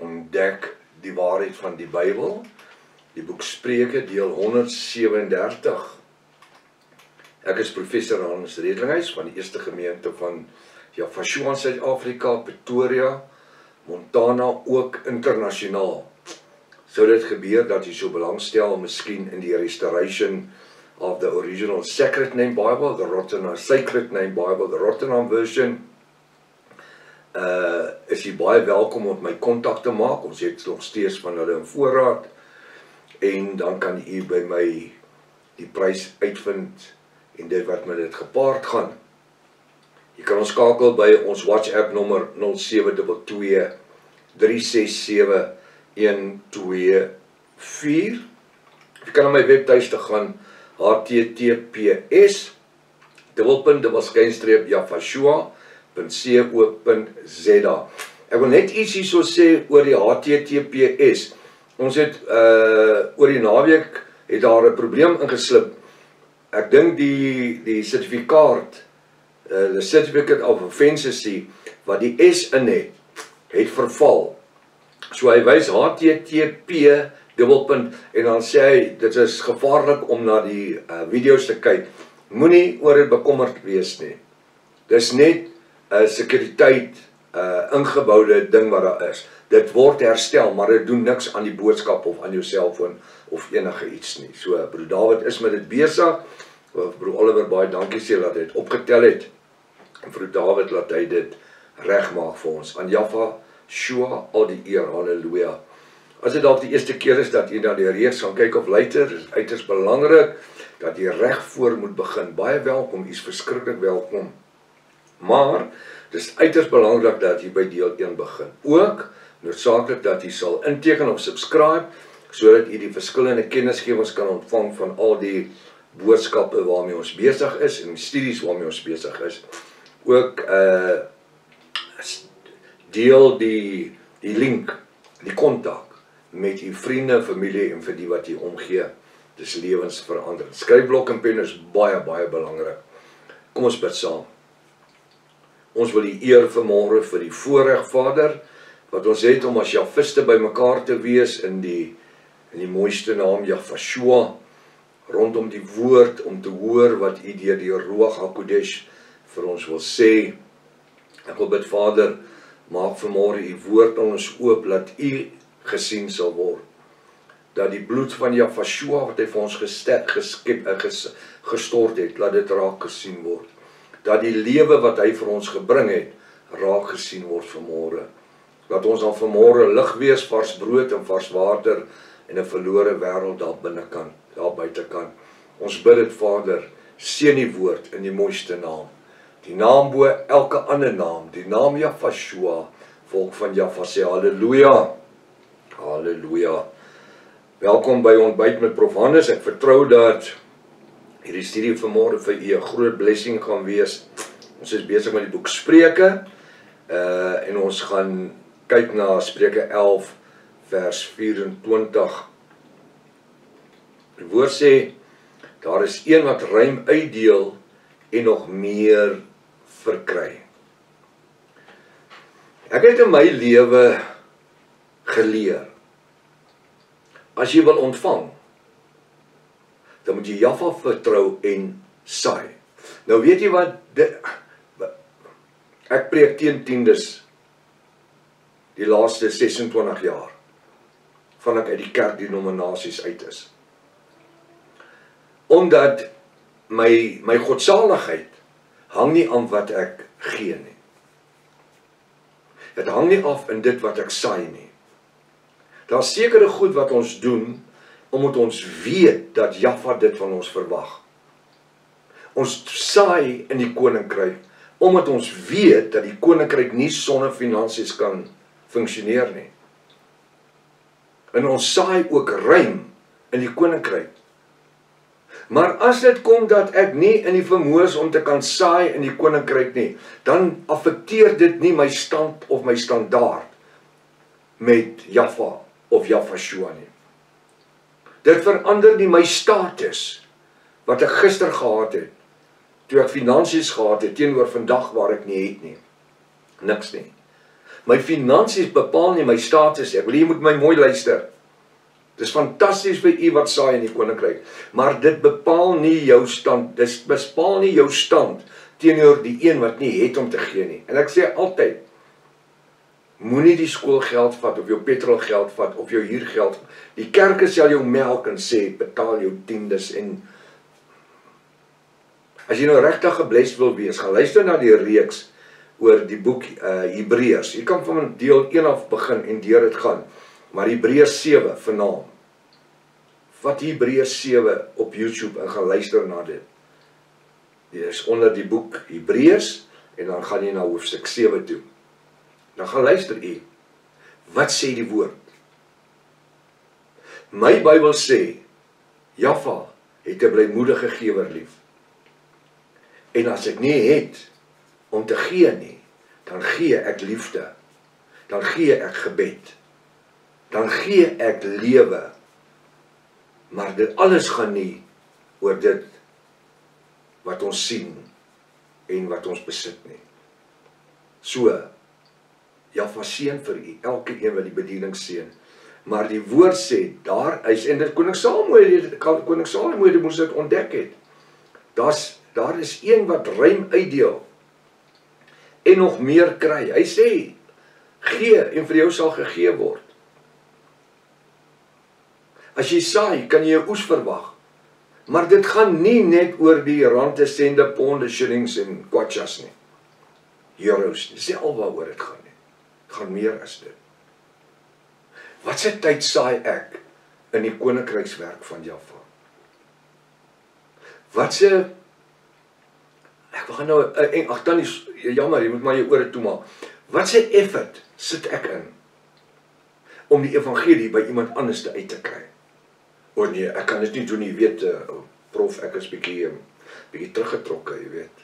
ontdek die waarheid van die Bybel. Die boek Spreuke, deel 137. Ek is professor Hans Redlinghuis van die eerste gemeente van Jafashua in Suid-Afrika, Pretoria, Montana, ook internasionaal. Sou dit gebeur dat jy so belangstel, miskien in die restoration of the original Sacred Name Bible, the Rotterdam Sacred Name Bible, the Rotterdam version, is jy baie welkom om my kontak te maak. Ons het nog steeds van hulle in voorraad, en dan kan jy by my die prys uitvind en dit wat met dit gepaard gaan. Jy kan ons skakel by ons WhatsApp nommer 0722 367 124. Jy kan na my webtuiste gaan, https://jafashua.co.za. Ek wil net iets hierso sê oor die HTTPS. Ons het oor die naweek het daar 'n probleem ingeslip. Ek dink die sertifikaat, the Certificate of Offenses, wat die S in het verval. So hy wys HTTP:// en dan sê hy, dit is gevaarlik om na die video's te kyk. Moenie oor dit bekommerd wees nie. Dis net 'n sekuriteit ingeboude ding wat daar is. Dit word herstel, maar dit doen niks aan die boodskap of aan jou selfoon of enige iets nie. So broer David is met dit besig. Broer Oliver, baie dankie sê dat hy dit opgetel het. En broer David laat hy dit regmaak vir ons. Aan Jafashua al die eer, halleluja. As dit dalk die eerste keer is dat jy na die reeks gaan kyk of luister, is uiters belangrik dat jy reg voor moet begin. Baie welkom, jy is verskriklik welkom. Maar dis uiters belangrik dat jy by deel 1 begin. Ook noodsaaklik dat jy sal inteken of subscribe, sodat jy die verskillende kennisgewings kan ontvang van al die boodskappe waarmee ons besig is en die studies waarmee ons besig is. Ook deel die link, die kontak met die vriende, familie en vir die wat jy omgee. Dis lewensveranderend. Skryfblok en pen is baie, baie belangrik. Kom ons bid saam. Ons wil die eer vanmôre vir die voorreg, Vader, wat ons het om as Jafiste by mekaar te wees in die mooiste naam Jafashua, rondom die woord, om te hoor wat U deur die Ruach HaKodesh vir ons wil sê. Ek wil bid, Vader, maak vanmôre U woord aan ons oop, dat U gesien sal word. Dat die bloed van Jafashua wat hy vir ons gestort het, laat dit raak gesien word. Dat die lewe wat hy vir ons gebring het, raak gesien word vanmôre. Laat ons dan vanmôre lig wees, vars brood en vars water en 'n verlore wêreld daar binnekant, daar buitekant. Ons bid dit, Vader, seën die woord in die mooiste naam. Die naam bo elke ander naam, die naam Jafashua, volk van Jaffa sê halleluja. Halleluja. Welkom by Ontbyt met Prof Hannes. Ek vertrou dat hierdie studie vanmôre vir u 'n groot blessing gaan wees. Ons is besig met die boek Spreuke en ons gaan kyk na Spreuke 11 vers 24. Die woord sê, daar is een wat ruim uitdeel en nog meer verkry. Ek het in my lewe geleer, as jy wil ontvang, dan moet jy Jaffa vertrou en saai. Nou weet jy wat, ek preek teen tiendes die laaste 26 jaar, van ek uit die kerkdenominasies uit is. Omdat my godsaligheid hang nie aan wat ek gee nie. Dit hang nie af in dit wat ek saai nie. Daar is sekere goed wat ons doen, omdat ons weet dat Jaffa dit van ons verwag. Ons saai in die koninkryk, omdat ons weet dat die koninkryk nie sonder finansies kan funksioneer nie. En ons saai ook ruim in die koninkryk. Maar as dit kom dat ek nie in die vermoë is om te kan saai in die koninkryk nie, dan affekteer dit nie my stand of my standaard met Jaffa of Jafashua nie. Dit verander nie my status wat ek gister gehad het, toe ek finansies gehad het, teenoor vandag waar ek nie het nie. Niks nie. My finansies bepaal nie my status. Ek wil jy moet my mooi luister. Dis fantasties vir u wat saai in die koninkryk, maar dit bepaal nie jou stand. Dis bepaal nie jou stand teenoor die een wat nie het om te gee nie. En ek sê altyd, moenie die skoolgeld vat of jou petrolgeld vat of jou huurgeld. Die kerke sal jou melk en sê betaal jou tiendes. En as jy nou regtig gebless wil wees, gaan luister na die reeks oor die boek Hebreërs. Jy kan van deel 1 af begin en deur dit gaan. Maar Hebreërs 7 vanaand. Vat Hebreërs 7 op YouTube en gaan luister na dit. Dit is onder die boek Hebreërs en dan gaan jy na hoofstuk 7 toe. Dan gaan luister u. Wat sê die woord? My Bybel sê, Jaffa het 'n blymoedige gewer lief. En as ek nie het om te gee nie, dan gee ek liefde. Dan gee ek gebed. Dan gee ek lewe. Maar dit alles gaan nie oor dit wat ons sien en wat ons besit nie. So, Jaffa seën vir u, elke een wat die bediening seën. Maar die woord sê, daar is, en dit koning Salomo moes dit ontdek het. Daar is een wat ruim uitdeel en nog meer kry. Hy sê, gee en vir jou sal gegee word. As jy saai, kan jy 'n oes verwag. Maar dit gaan nie net oor die rande, sende, ponde, shillings en kwatjas nie. Euros nie. Dis nie al waaroor dit gaan nie. Dit gaan meer as dit. Wat se tyd saai ek in die koninkrykswerk van Jaffa? Wat se ek wil nou ag dan is jammer, jy moet maar jou ore toemaak. Wat se effort sit ek in om die evangelie by iemand anders uit te kry? O nee, ek kan dit nie doen, jy weet, prof, ek is bietjie teruggetrokke, jy weet.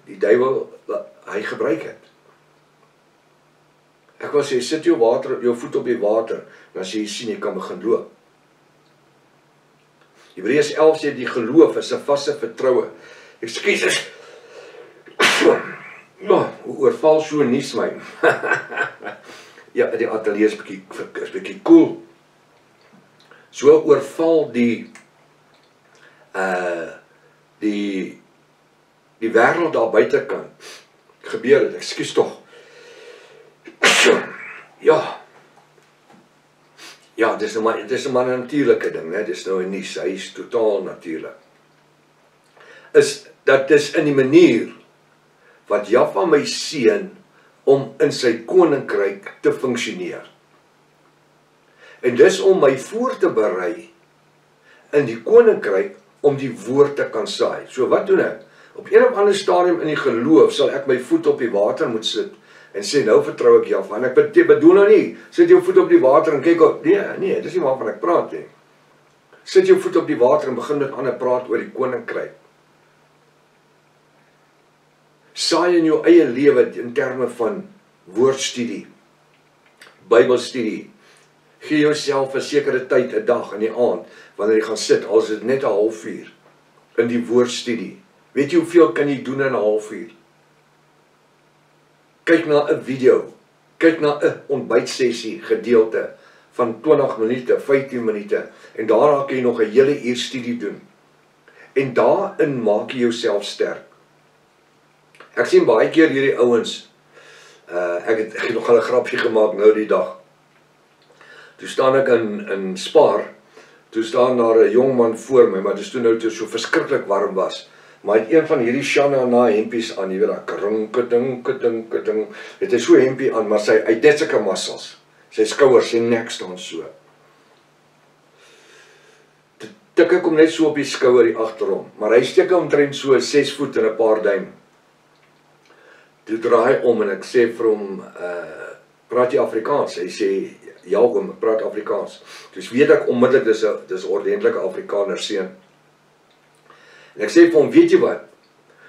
Die duiwel, hy gebruik het. Ek wil sê, sit jou voet op die water, en as jy sien, jy kan begin loop. Hebreërs 11 sê, die geloof is 'n vaste vertroue. Ekskuus. Hoe oorval so nies my. Ja, die ateljee is bietjie cool. So oorval die wêreld daar buitekant. Gebeur het, ekskuus tog. Ja, dis nou maar 'n natuurlike ding, né? Dis nou 'n nuus, hy is totaal natuurlik. Dat is in die manier wat Jaffa my seën om in sy koninkryk te funksioneer. En dis om my voor te berei in die koninkryk om die woord te kan saai. So wat doen ek? Op een of ander stadium in die geloof sal ek my voet op die water moet sit en sê, nou vertrou ek Jaffa. En ek bedoel nou nie, sit jou voet op die water en kyk op, nee, dis nie waarvan ek praat nie. Sit jou voet op die water en begin met ander praat oor die koninkryk. Saai in jou eie lewe in terme van woordstudie, Bybelstudie. Gee jouself 'n sekere tyd, 'n dag in die aand, wanneer jy gaan sit, al is dit net 'n halfuur, in die woordstudie. Weet jy hoeveel kan jy doen in 'n halfuur? Kyk na 'n video, kyk na 'n ontbytsessie gedeelte van 20 minute, 15 minute, en daarna kan jy nog 'n hele uur studie doen. En daarin maak jy jouself sterk. Ek sien baie keer hierdie ouens, ek het nog 'n grapjie gemaak nou die dag. Toe staan ek in Spar, toe staan daar 'n jong man voor my, maar dis toe nou so verskriklik warm was. Maar hy het een van hierdie Shanana hempies aan, jy weet, keding, het hy so hempie aan, maar hy het net sulke muscles. Sy skouers, sy nek staan so. Toe tik ek hom net so op die skouer hier agterom, maar hy steek omtrent so 6 voet en 'n paar duim. Toe draai hy om en ek sê vir hom, praat jy Afrikaans? Hy sê, ja oom, ek praat Afrikaans. Dus weet ek onmiddellik, dis ordentlike Afrikaner seun. En ek sê vir hom, weet jy wat?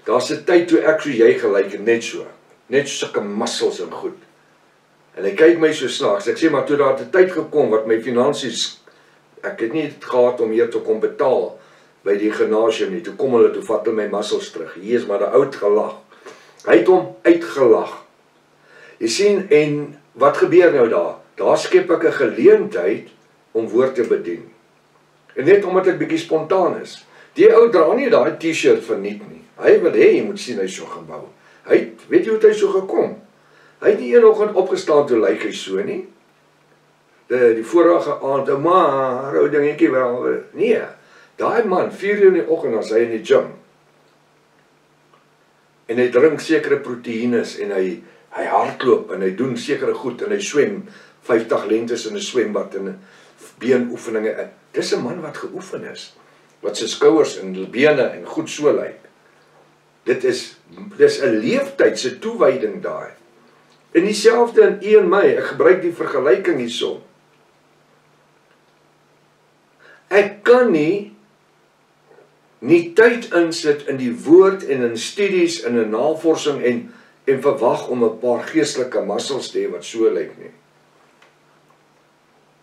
Daar's 'n tyd toe ek so jy gelyk en net so sulke muscles en goed. En hy kyk my so snaaks. Ek sê maar toe daar 'n tyd gekom wat my finansies, ek het nie gehad om hier te kom betaal by die gimnasium nie. Toe kom hulle, toe vat hulle my muscles terug. Hier is maar 'n oud gelag. Hy het hom uitgelag. Jy sien, en wat gebeur nou daar? Daar skep ek 'n geleentheid om woord te bedien. En net omdat ek bietjie spontaan is. Die ou dra nie daai T-shirt verniet nie. Hy wil hê jy moet sien hy so gebou. Weet jy hoe het hy so gekom? Hy het nie eenoggend opgestaan toe lyk hy so nie. Die vorige aand, maar ou dingetjie wel. Nee, daai man 4 uur in die oggend as hy in die gym. En hy drink sekere proteïnes en hy hardloop en hy doen sekere goed en hy swem 50 lengtes in 'n swembad en beenoefeninge. Dis 'n man wat geoefen is, wat sy skouers en bene en goed so lyk. Dis 'n leeftyd se toewyding daai. En dieselfde in u en my, ek gebruik die vergelyking hierso. Ek kan nie tyd insit in die woord en in studies en in navorsing en verwag om 'n paar geestelike muscles te hê wat so lyk nie.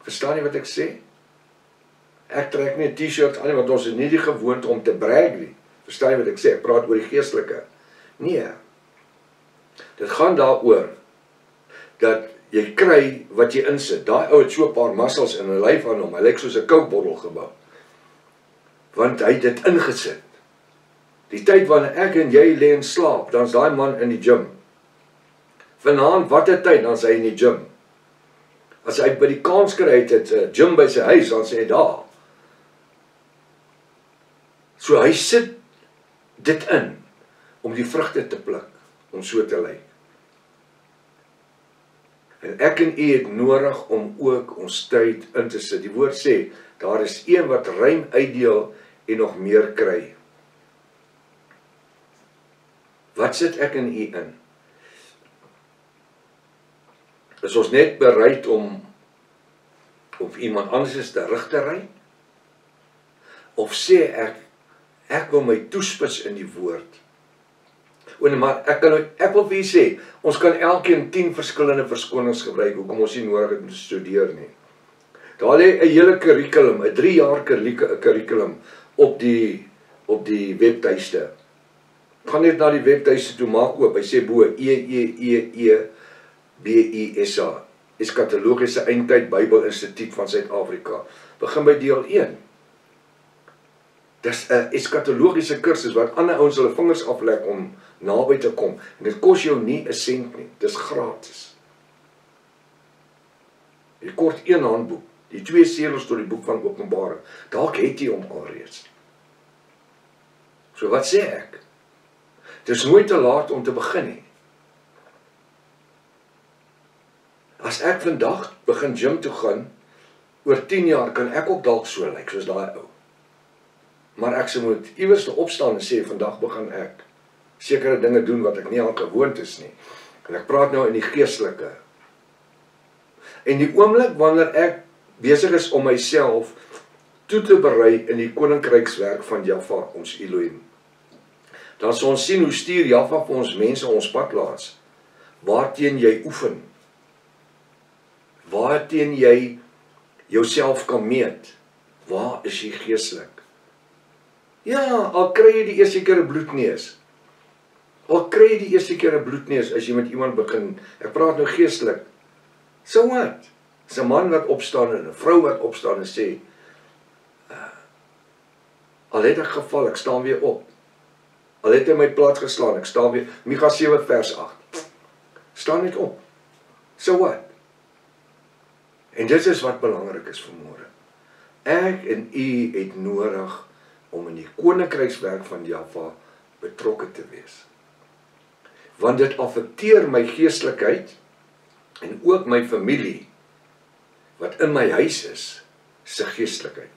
Verstaan jy wat ek sê? Ek trek nie 'n T-shirt aan nie want ons is nie die gewoonte om te brag nie. Verstaan jy wat ek sê? Ek praat oor die geestelike. Nee. Dit gaan daaroor dat jy kry wat jy insit. Daai ou het so 'n paar muscles in 'n lyf aan hom. Hy lyk soos 'n kookbottel gebou. Want hy het dit ingesit. Die tyd wanneer ek en jy lê en slaap, dan's daai man in die gym. Vanaand watter tyd dan's hy in die gym? As hy by die kans kry het 'n gym by sy huis, dan sê hy daar. So hy sit dit in om die vrugte te pluk, om so te lyk. En ek en u het nodig om ook ons tyd in te sit. Die woord sê, daar is een wat ruim uitdeel en nog meer kry. Wat sit ek en u in? Is ons net bereid om iemand anders te rig te ry? Of sê ek wil my toespits in die woord? Maar ek wil vir u sê, ons kan elkeen 10 verskillende verskonings gebruik, hoekom ons nie nodig het om te studeer nie. Daar lê 'n hele kurrikulum, 'n 3 jaar kurrikulum op die webtuiste. Gaan net na die webtuiste toe, maak oop, hy sê bo, EEEBISA, Eskatologiese Eindtyd Bybel Instituut van Suid-Afrika. Begin by deel 1. Dis 'n eskatologiese kursus wat ander ouens hulle vingers aflek om naby te kom. En dit kos jou nie 'n sent nie. Dis gratis. Jy kort 1 handboek, die 2 seëls tot die boek van Openbaring. Dalk het jy hom alreeds. So wat sê ek? Dit is nooit te laat om te begin nie. As ek vandag begin gym toe gaan, oor 10 jaar kan ek ook dalk so lyk soos daai ou. Maar ek se moet iewers opstaan en sê, vandag begin ek sekere dinge doen wat ek nie al gewoond is nie. En ek praat nou in die geestelike. En die oomblik wanneer ek besig is om myself toe te berei in die koninkrykswerk van Jahwe, ons Elohim, dan sal ons sien hoe stuur Jahwe vir ons mense ons padlaas, waarteen jy oefen, waarteen jy jouself kan meet, waar is jy geestelik? Ja, al kry jy die eerste keer 'n bloedneus, as jy met iemand begin, ek praat nou geestelik, so wat? Is 'n man wat opstaan en 'n vrou wat opstaan en sê, al het ek geval, ek staan weer op. Al het hy my plat geslaan, ek staan weer, Micha 7 vers 8. Staan net op. So wat? En dit is wat belangrik is vanmôre. Ek en u het nodig om in die koninkrykswerk van Jahwe betrokke te wees. Want dit affekteer my geestelikheid en ook my familie wat in my huis is, se geestelikheid.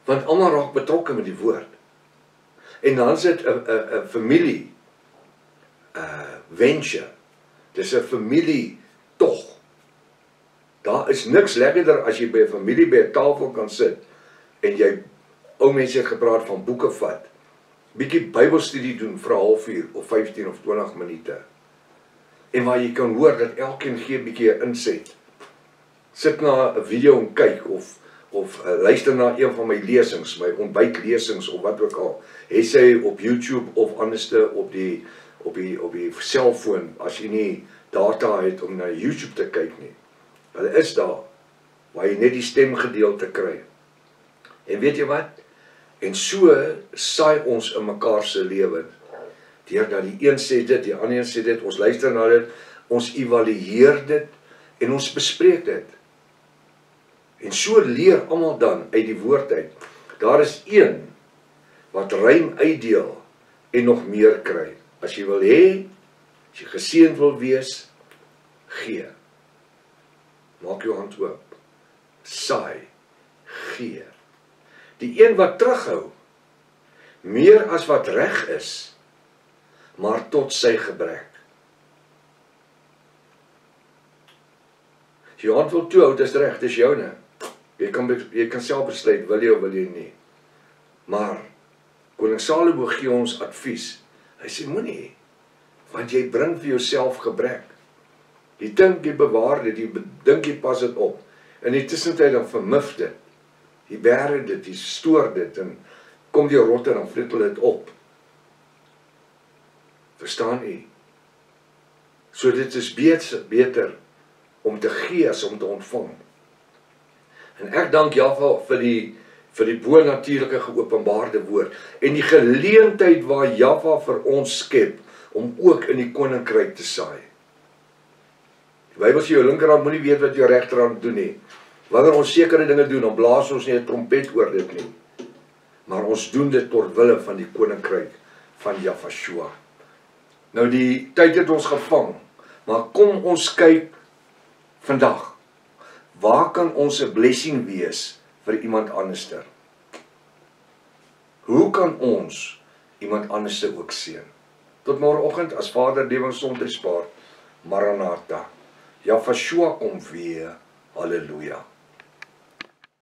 Want almal raak betrokke met die woord. En dan is dit 'n familie venture. Dis 'n familie tog. Daar is niks lekkerder as jy by 'n familie by 'n tafel kan sit en jy, ou mense het gepraat van boeke vat, bietjie Bybelstudie doen vir 'n halfuur of 15 of 20 minute. En waar jy kan hoor dat elkeen gee bietjie 'n inset. Sit na 'n video en kyk of luister na een van my lesings, my ontbytlesings of wat ook al. Hy sê op YouTube of anderste op op die selfoon as jy nie data het om na YouTube te kyk nie. Hulle is daar waar jy net die stemgedeelte kry. En weet jy wat? En so saai ons in mekaar se lewe. Deurdat die een sê dit, die ander een sê dit, ons luister na dit, ons evalueer dit en ons bespreek dit. En so leer almal dan uit die woord uit. Daar is een wat ruim uitdeel en nog meer kry. As jy wil hê, as jy geseënd wil wees, gee. Maak jou hand oop. Saai, gee. Die een wat terughou, meer as wat reg is, maar tot sy gebrek. As jy hand wil toehou, dis reg, dis joune. Jy kan self besluit, wil jy of wil jy nie. Maar Koning Salomo gee ons advies. Hy sê moenie, want jy bring vir jouself gebrek. Jy dink jy bewaar dit, jy dink jy pas dit op. In die tussentyd dan vermif dit. Jy bære dit, jy stoor dit en kom die rotte en dan vreet hulle dit op. Verstaan jy? So dit is beter om te gee as om te ontvang. En ek dank Jahwe vir die bo-natuurlike geopenbaarde woord en die geleentheid waar Jahwe vir ons skep om ook in die koninkryk te saai. Die Bybel sê jou linkerhand moenie weet wat jou regterhand doen nie. Wanneer ons sekere dinge doen, dan blaas ons nie 'n trompet oor dit nie. Maar ons doen dit tot wille van die koninkryk van Jahwe. Nou die tyd het ons gevang, maar kom ons kyk vandag. Waar kan ons 'n blessing wees vir iemand anderster? Hoe kan ons iemand anderster ook seën? Tot môreoggend as Vader Lewensonderspaar, Maranatha. Jahwe kom weer. Halleluja.